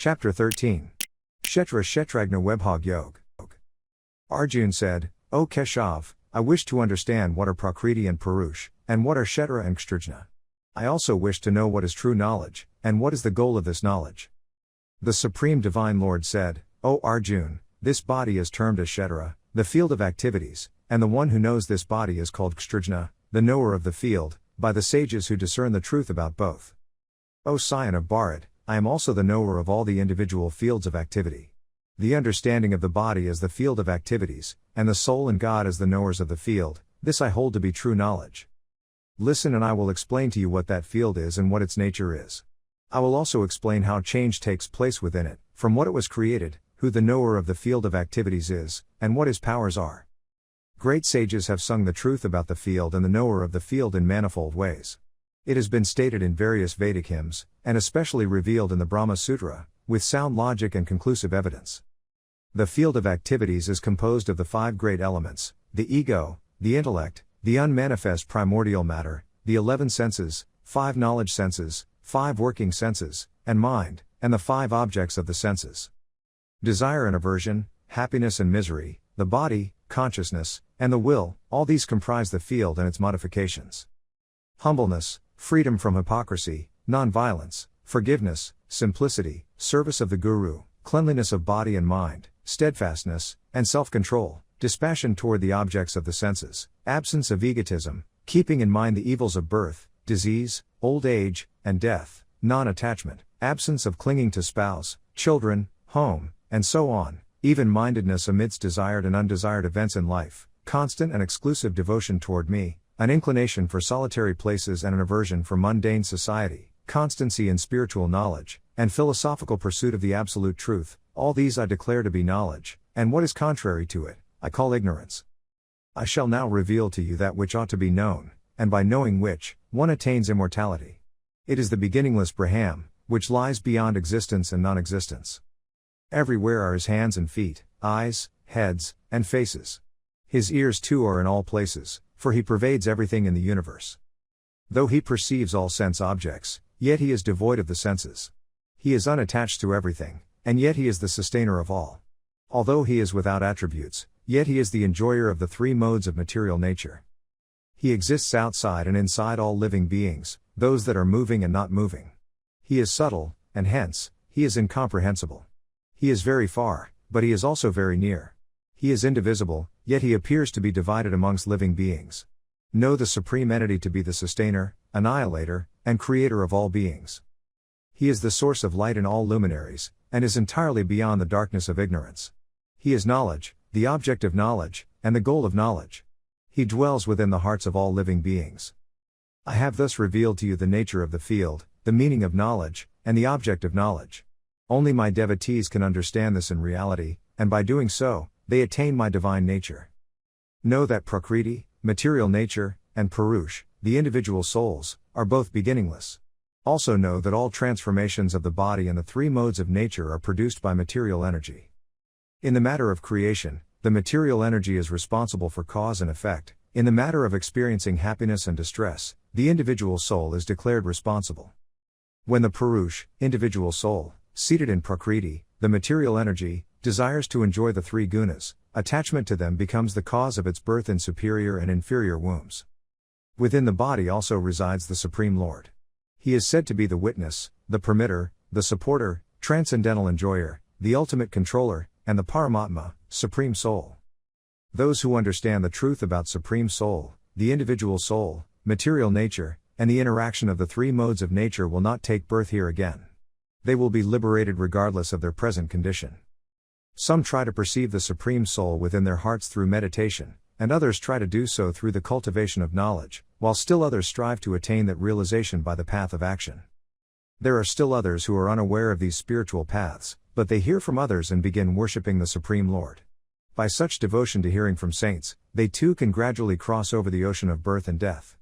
Chapter 13. Kshetra Kshetragna Webhog Yog. Arjun said, O Keshav, I wish to understand what are Prakriti and Purush, and what are Kshetra and Kshtrajna. I also wish to know what is true knowledge, and what is the goal of this knowledge. The Supreme Divine Lord said, O Arjun, this body is termed as Kshetra, the field of activities, and the one who knows this body is called Kshtrajna, the knower of the field, by the sages who discern the truth about both. O scion of Bharat, I am also the knower of all the individual fields of activity. The understanding of the body as the field of activities, and the soul and God as the knowers of the field, this I hold to be true knowledge. Listen and I will explain to you what that field is and what its nature is. I will also explain how change takes place within it, from what it was created, who the knower of the field of activities is, and what his powers are. Great sages have sung the truth about the field and the knower of the field in manifold ways. It has been stated in various Vedic hymns, and especially revealed in the Brahma Sutra, with sound logic and conclusive evidence. The field of activities is composed of the 5 great elements, the ego, the intellect, the unmanifest primordial matter, the 11 senses, 5 knowledge senses, 5 working senses, and mind, and the 5 objects of the senses. Desire and aversion, happiness and misery, the body, consciousness, and the will, all these comprise the field and its modifications. Humbleness, freedom from hypocrisy, non-violence, forgiveness, simplicity, service of the Guru, cleanliness of body and mind, steadfastness, and self-control, dispassion toward the objects of the senses, absence of egotism, keeping in mind the evils of birth, disease, old age, and death, non-attachment, absence of clinging to spouse, children, home, and so on, even-mindedness amidst desired and undesired events in life, constant and exclusive devotion toward me, an inclination for solitary places and an aversion for mundane society, constancy in spiritual knowledge, and philosophical pursuit of the absolute truth, all these I declare to be knowledge, and what is contrary to it, I call ignorance. I shall now reveal to you that which ought to be known, and by knowing which, one attains immortality. It is the beginningless Brahman, which lies beyond existence and non-existence. Everywhere are his hands and feet, eyes, heads, and faces. His ears too are in all places, for he pervades everything in the universe. Though he perceives all sense objects, yet he is devoid of the senses. He is unattached to everything, and yet he is the sustainer of all. Although he is without attributes, yet he is the enjoyer of the 3 modes of material nature. He exists outside and inside all living beings, those that are moving and not moving. He is subtle, and hence, he is incomprehensible. He is very far, but he is also very near. He is indivisible, yet he appears to be divided amongst living beings. Know the Supreme Entity to be the sustainer, annihilator, and creator of all beings. He is the source of light in all luminaries, and is entirely beyond the darkness of ignorance. He is knowledge, the object of knowledge, and the goal of knowledge. He dwells within the hearts of all living beings. I have thus revealed to you the nature of the field, the meaning of knowledge, and the object of knowledge. Only my devotees can understand this in reality, and by doing so, they attain my divine nature. Know that Prakriti, material nature, and Purush, the individual souls, are both beginningless. Also know that all transformations of the body and the 3 modes of nature are produced by material energy. In the matter of creation, the material energy is responsible for cause and effect. In the matter of experiencing happiness and distress, the individual soul is declared responsible. When the Purush, individual soul, seated in Prakriti, the material energy, desires to enjoy the 3 gunas, attachment to them becomes the cause of its birth in superior and inferior wombs. Within the body also resides the Supreme Lord. He is said to be the witness, the permitter, the supporter, transcendental enjoyer, the ultimate controller, and the Paramatma, Supreme Soul. Those who understand the truth about Supreme Soul, the individual soul, material nature, and the interaction of the 3 modes of nature will not take birth here again. They will be liberated regardless of their present condition. Some try to perceive the Supreme Soul within their hearts through meditation, and others try to do so through the cultivation of knowledge, while still others strive to attain that realization by the path of action. There are still others who are unaware of these spiritual paths, but they hear from others and begin worshipping the Supreme Lord. By such devotion to hearing from saints, they too can gradually cross over the ocean of birth and death.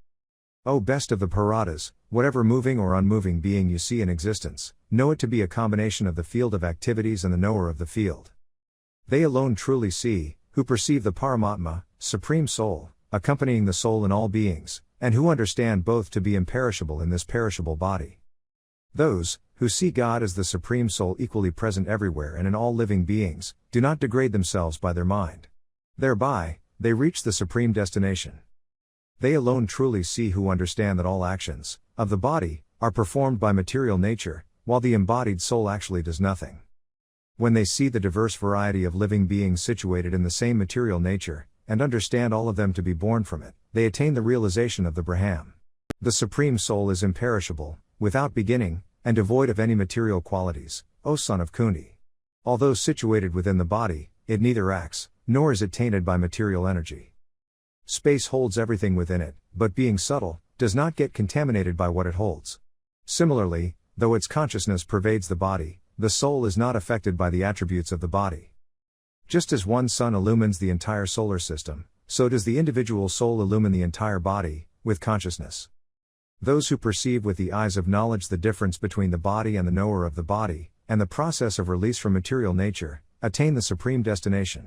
O best of the Puratas, whatever moving or unmoving being you see in existence, know it to be a combination of the field of activities and the knower of the field. They alone truly see, who perceive the Paramatma, Supreme Soul, accompanying the soul in all beings, and who understand both to be imperishable in this perishable body. Those, who see God as the Supreme Soul equally present everywhere and in all living beings, do not degrade themselves by their mind. Thereby, they reach the supreme destination. They alone truly see who understand that all actions, of the body, are performed by material nature, while the embodied soul actually does nothing. When they see the diverse variety of living beings situated in the same material nature, and understand all of them to be born from it, they attain the realization of the Brahman. The Supreme Soul is imperishable, without beginning, and devoid of any material qualities, O son of Kundi. Although situated within the body, it neither acts, nor is it tainted by material energy. Space holds everything within it, but being subtle, does not get contaminated by what it holds. Similarly, though its consciousness pervades the body, the soul is not affected by the attributes of the body. Just as one sun illumines the entire solar system, so does the individual soul illumine the entire body, with consciousness. Those who perceive with the eyes of knowledge the difference between the body and the knower of the body, and the process of release from material nature, attain the supreme destination.